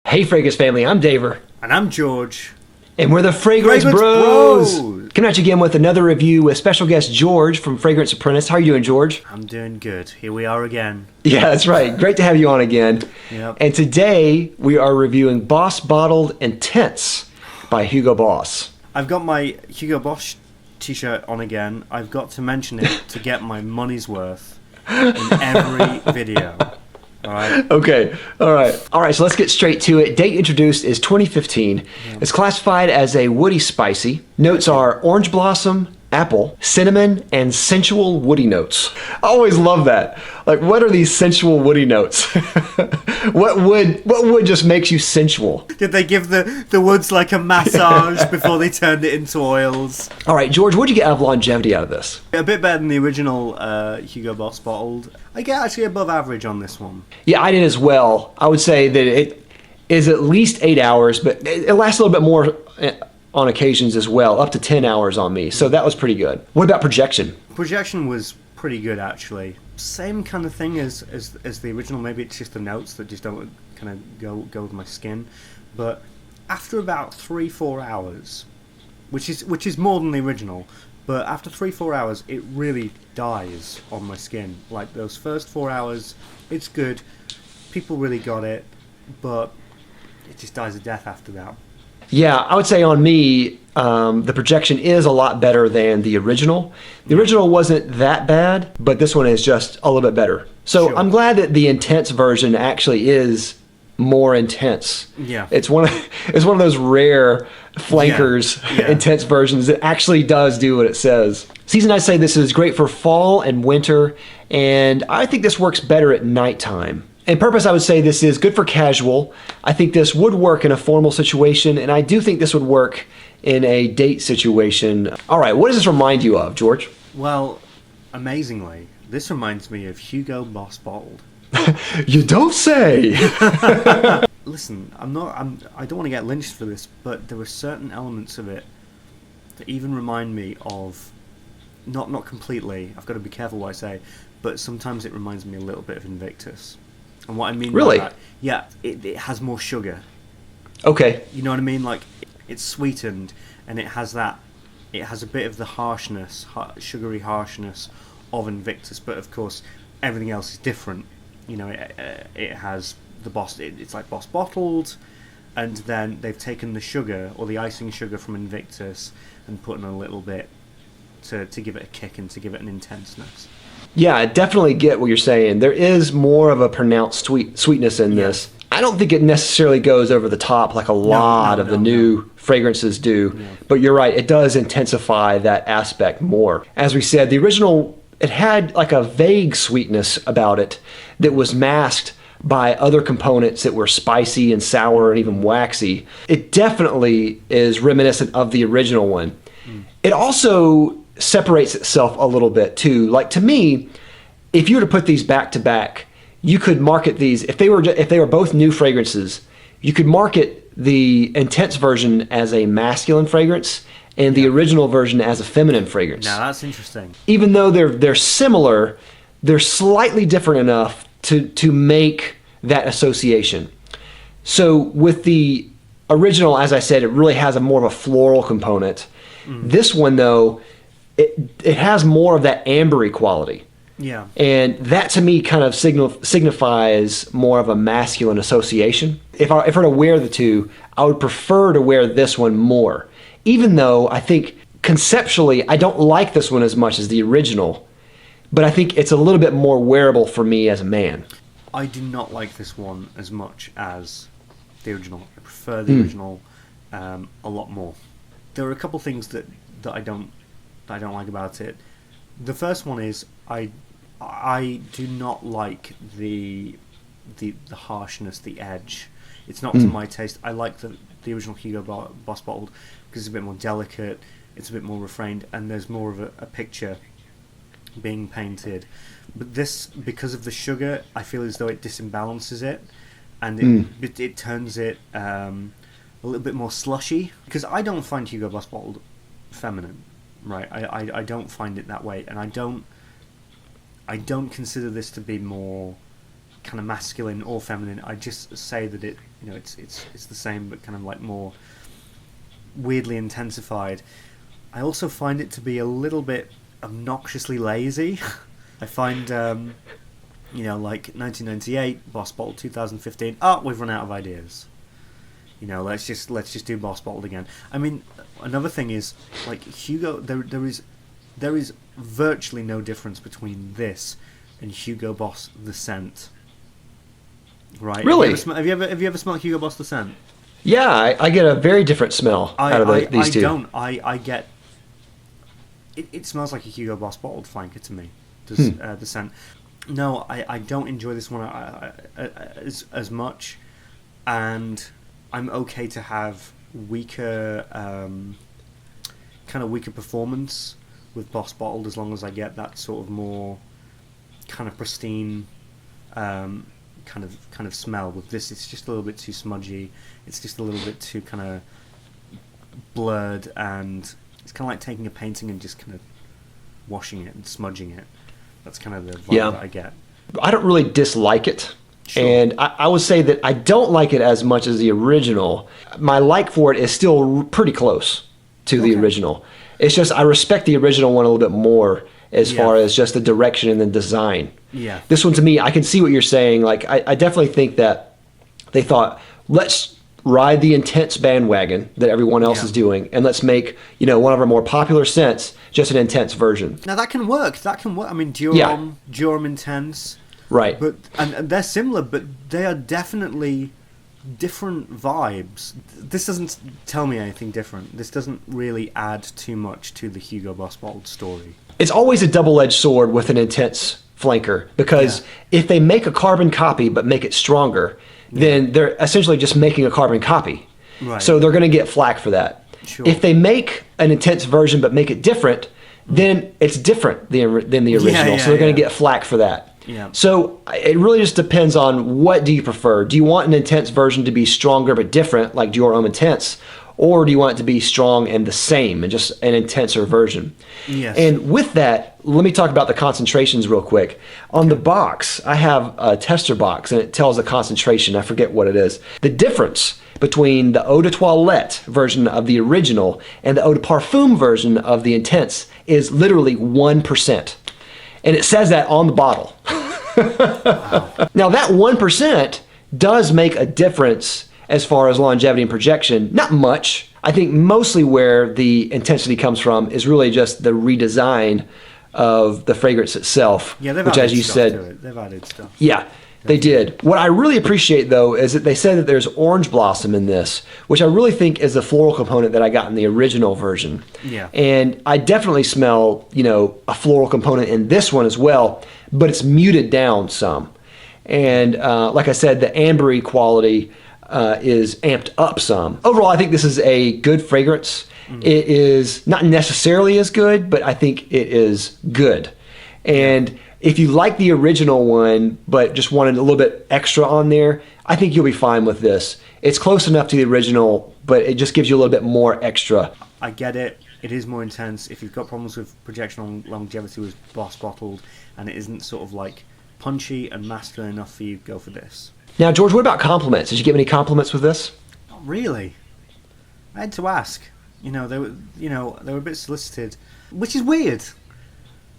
Hey, Fragrance family, I'm Daver. And I'm George. And we're the Fragrance Bros. Coming at you again with another review with special guest George from Fragrance Apprentice. How are you doing, George? I'm doing good. Here we are again. Yeah, that's right. Great to have you on again. Yep. And today we are reviewing Boss Bottled Intense by Hugo Boss. I've got my Hugo Boss t-shirt on again. I've got to mention it to get my money's worth in every video. All right. Okay. All right. So let's get straight to it. Date introduced is 2015. Yeah. It's classified as a woody spicy. Notes are orange blossom, apple, cinnamon, and sensual woody notes. I always love that. Like, what are these sensual woody notes? What wood just makes you sensual? Did they give the woods like a massage before they turned it into oils? All right, George, what did you get out of longevity out of this? A bit better than the original Hugo Boss bottled. I get actually above average on this one. Yeah, I did as well. I would say that it is at least 8 hours, but it lasts a little bit more on occasions as well, up to 10 hours on me. So that was pretty good. What about projection? Projection was pretty good, actually. Same kind of thing as the original. Maybe it's just the notes that just don't kind of go with my skin. But after about 3-4 hours, which is more than the original, but after 3-4 hours, it really dies on my skin. Like those first 4 hours, it's good. People really got it, but it just dies a death after that. Yeah, I would say on me, the projection is a lot better than the original. The original wasn't that bad, but this one is just a little bit better. So sure. I'm glad that the intense version actually is more intense. Yeah, it's one of those rare flankers intense versions that actually does do what it says. Season, I'd say this is great for fall and winter, and I think this works better at nighttime. In purpose, I would say this is good for casual. I think this would work in a formal situation, and I do think this would work in a date situation. All right, what does this remind you of, George? Well, amazingly, this reminds me of Hugo Boss Bottled. You don't say! Listen, I don't want to get lynched for this, but there were certain elements of it that even remind me of, not completely, I've got to be careful what I say, but sometimes it reminds me a little bit of Invictus. And what I mean really? by that, yeah, it has more sugar. Okay. You know what I mean? Like, it's sweetened, and it has a bit of the harshness, sugary harshness of Invictus, but of course, everything else is different. You know, it has the Boss, it's like Boss Bottled, and then they've taken the sugar, or the icing sugar from Invictus, and put in a little bit to give it a kick and to give it an intenseness. Yeah, I definitely get what you're saying. There is more of a pronounced sweetness in this. I don't think it necessarily goes over the top like a lot of the new fragrances do. Yeah. But you're right, it does intensify that aspect more. As we said, the original, it had like a vague sweetness about it that was masked by other components that were spicy and sour and even waxy. It definitely is reminiscent of the original one. It also separates itself a little bit too. Like, to me, if you were to put these back to back, you could market these, if they were both new fragrances, you could market the intense version as a masculine fragrance and the original version as a feminine fragrance. Now that's interesting. Even though they're similar, they're slightly different enough to make that association. So with the original, as I said, it really has a more of a floral component. This one, though, it has more of that ambery quality. Yeah. And that, to me, kind of signifies more of a masculine association. If I were to wear the two, I would prefer to wear this one more. Even though I think conceptually I don't like this one as much as the original, but I think it's a little bit more wearable for me as a man. I do not like this one as much as the original. I prefer the original a lot more. There are a couple things that I don't like about it. The first one is I do not like the harshness, the edge. It's not to my taste. I like the original Hugo Boss Bottled because it's a bit more delicate, it's a bit more refrained, and there's more of a picture being painted. But this, because of the sugar, I feel as though it disimbalances it, and it turns it a little bit more slushy. Because I don't find Hugo Boss Bottled feminine, right? I don't find it that way, and I don't consider this to be more kind of masculine or feminine. I just say that it's the same, but kind of like more weirdly intensified. I also find it to be a little bit obnoxiously lazy. I find, like 1998, Boss Bottled, 2015. Oh, we've run out of ideas. Let's just do Boss Bottled again. I mean, another thing is like Hugo. There is virtually no difference between this and Hugo Boss The Scent. Right? Really? Have you ever smelled Hugo Boss The Scent? Yeah, I get a very different smell out of these two. I don't. I get. It smells like a Hugo Boss bottled flanker to me. Does The Scent? No, I don't enjoy this one as much, and I'm okay to have weaker, kind of weaker performance with Boss bottled as long as I get that sort of more kind of pristine. Kind of smell. With this, it's just a little bit too smudgy. It's just a little bit too kind of blurred, and it's kind of like taking a painting and just kind of washing it and smudging it. That's kind of the vibe that I get. I don't really dislike it. Sure. And I would say that I don't like it as much as the original. My like for it is still pretty close to the original. It's just I respect the original one a little bit more as far as just the direction and the design. Yeah. This one, to me, I can see what you're saying. Like, I definitely think that they thought, let's ride the intense bandwagon that everyone else is doing, and let's make, one of our more popular scents just an intense version. Now, that can work. I mean, Durham Intense. Right. And they're similar, but they are definitely different vibes. This doesn't tell me anything different. This doesn't really add too much to the Hugo Boss bottled story. It's always a double-edged sword with an intense flanker, because if they make a carbon copy but make it stronger, then they're essentially just making a carbon copy. Right. So they're going to get flack for that. Sure. If they make an intense version but make it different, then it's different than the original. So they're going to get flack for that. Yeah. So it really just depends on what do you prefer. Do you want an intense version to be stronger but different, like Dior Homme Intense? Or do you want it to be strong and the same and just an intenser version? Yes. And with that, let me talk about the concentrations real quick. On the box, I have a tester box, and it tells the concentration. I forget what it is. The difference between the Eau de Toilette version of the original and the Eau de Parfum version of the Intense is literally 1%. And it says that on the bottle. Wow. Now, that 1% does make a difference as far as longevity and projection. Not much. I think mostly where the intensity comes from is really just the redesign of the fragrance itself. Yeah, they've which, added as you stuff said, to it. They've added stuff. Yeah, they did. What I really appreciate, though, is that they said that there's orange blossom in this, which I really think is the floral component that I got in the original version. Yeah. And I definitely smell, a floral component in this one as well, but it's muted down some. And like I said, the ambery quality is amped up some. Overall, I think this is a good fragrance. Mm-hmm. It is not necessarily as good, but I think it is good. And if you like the original one, but just wanted a little bit extra on there, I think you'll be fine with this. It's close enough to the original, but it just gives you a little bit more extra. I get it. It is more intense. If you've got problems with projection on longevity with Boss Bottled, and it isn't sort of like punchy and masculine enough for you, go for this. Now, George, what about compliments? Did you give any compliments with this? Not really. I had to ask. They were a bit solicited, which is weird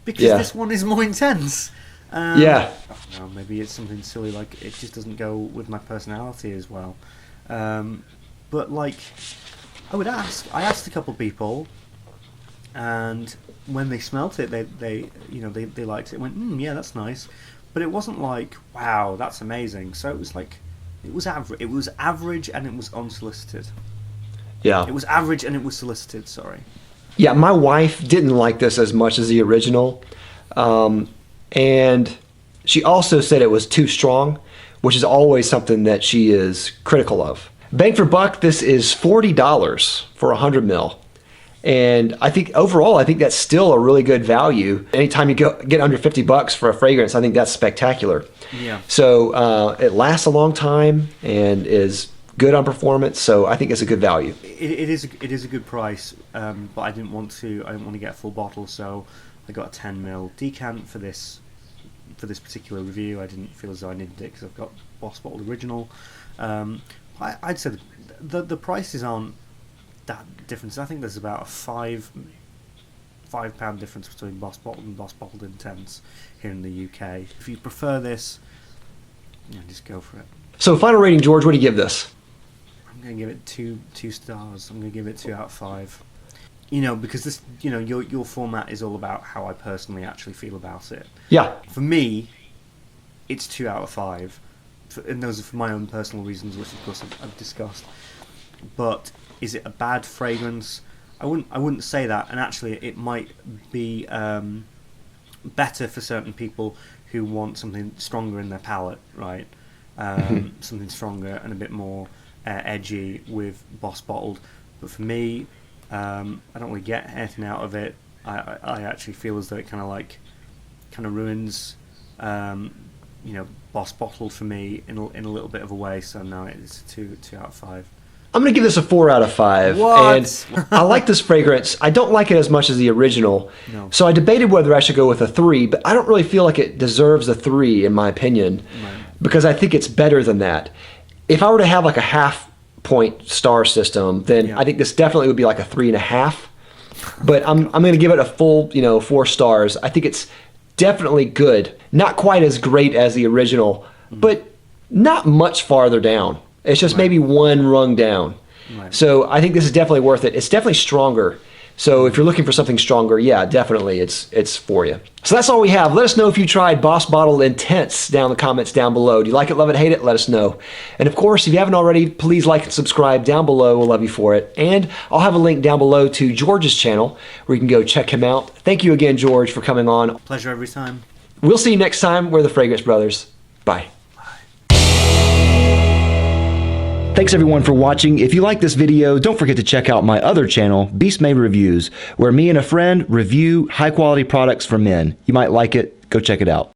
because this one is more intense. I don't know, maybe it's something silly like it just doesn't go with my personality as well. But like, I would ask. I asked a couple of people, and when they smelt it, they liked it. Went, yeah, that's nice. But it wasn't like, wow, that's amazing. So it was like, it was average. It was average and it was unsolicited. Yeah. It was average and it was solicited, sorry. Yeah, my wife didn't like this as much as the original. And she also said it was too strong, which is always something that she is critical of. Bang for buck, this is $40 for 100 mil. And I think overall, that's still a really good value. Anytime you get under $50 for a fragrance, I think that's spectacular. Yeah. So it lasts a long time and is good on performance. So I think it's a good value. It is a good price, but I didn't want to get a full bottle, so I got a 10 ml decant for this for this particular review. I didn't feel as though I needed it because I've got Boss Bottled Original. I'd say the prices aren't that different. I think there's about a £5 difference between Boss Bottled and Boss Bottled Intense here in the UK. If you prefer this, just go for it. So final rating, George, what do you give this? I'm going to give it two stars. I'm going to give it 2 out of 5. Because this, your format is all about how I personally actually feel about it. Yeah. For me, it's 2 out of 5, and those are for my own personal reasons, which of course I've discussed. But is it a bad fragrance? I wouldn't say that, and actually it might be better for certain people who want something stronger in their palate, right? Something stronger and a bit more edgy with Boss Bottled. But for me, I don't really get anything out of it. I actually feel as though it kind of ruins Boss Bottled for me in a little bit of a way. So no, it's a 2 out of 5. I'm going to give this a 4 out of 5. What? And I like this fragrance. I don't like it as much as the original. No. So I debated whether I should go with a 3, but I don't really feel like it deserves a 3 in my opinion, because I think it's better than that. If I were to have like a half-point star system, then I think this definitely would be like a 3.5. But I'm going to give it a full 4 stars. I think it's definitely good. Not quite as great as the original, but not much farther down. It's just maybe one rung down. Right. So I think this is definitely worth it. It's definitely stronger. So if you're looking for something stronger, yeah, definitely it's for you. So that's all we have. Let us know if you tried Boss Bottled Intense down in the comments down below. Do you like it, love it, hate it? Let us know. And of course, if you haven't already, please like and subscribe down below. We'll love you for it. And I'll have a link down below to George's channel where you can go check him out. Thank you again, George, for coming on. Pleasure every time. We'll see you next time. We're the Fragrance Brothers. Bye. Thanks everyone for watching. If you like this video, don't forget to check out my other channel, Beast Made Reviews, where me and a friend review high quality products for men. You might like it. Go check it out.